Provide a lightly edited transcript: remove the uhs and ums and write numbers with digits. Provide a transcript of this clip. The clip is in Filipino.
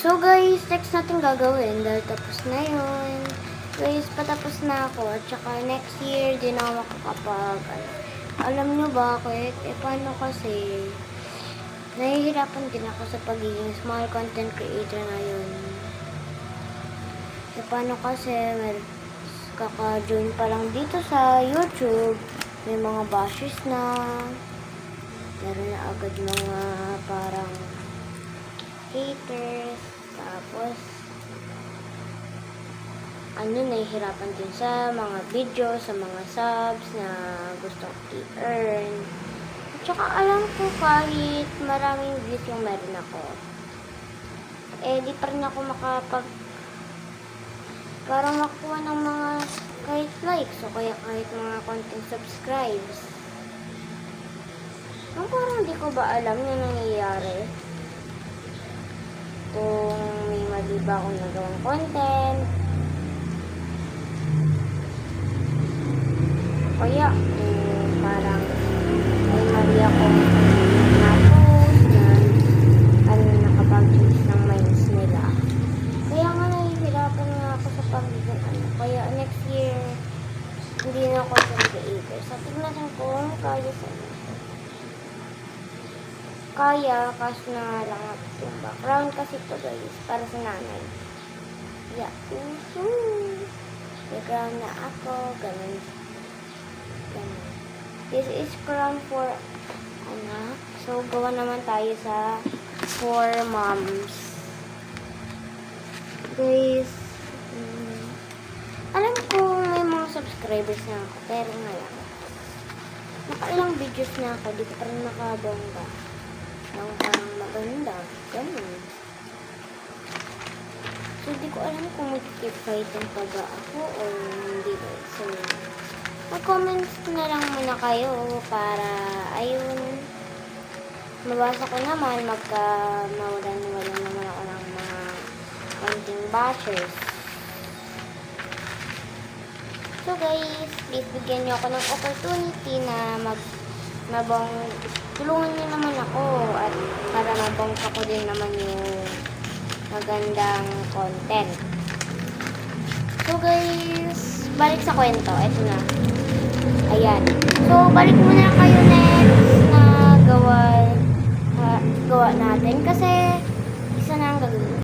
So guys, next natin gagawin dahil tapos na yun. Guys, patapos na ako. At saka next year, di na ako makakapag. Alam nyo bakit? Paano kasi? Nahihirapan din ako sa pagiging small content creator ngayon. Paano kasi? Kaka-join pa lang dito sa YouTube. May mga bashes na. Meron na agad mga parang haters. Tapos, nahihirapan din sa mga video, sa mga subs na gustong i-earn. At saka alam ko kahit maraming views yung meron ako, di pa rin ako parang makuha ng mga kahit likes o kaya kahit mga konting subscribes. Parang di ko ba alam yung nangyayari kung may mali ba akong nagawang content kaya parang may mali akong na-post na nakapag-change ng minds nila. Kaya nga nahihirapan nga ako sa pagiging kaya next year hindi na ako creator. So tignan ko kung kaya kaso na lang yung background kasi ito guys para sa nanay. Background na ako ganun. This is crown for anak. So gawa naman tayo sa for moms. Guys, alam ko may mga subscribers na ako pero ngayon nakailang videos na ako, di ko pa rin nakabongga ng parang maganda ganun. So di ko alam kung mag-keep fighting pa ba ako o hindi ba. So mag-comments na lang muna kayo para ayun mabasa ko naman mawalan naman ako ng mga konting bashers. So guys, please bigyan niyo ako ng opportunity na tulungan niyo naman ako at para mabongka ko din naman yung magandang content. So guys, balik sa kwento. Ito na. Ayan. So, balik muna kayo next na gawa natin kasi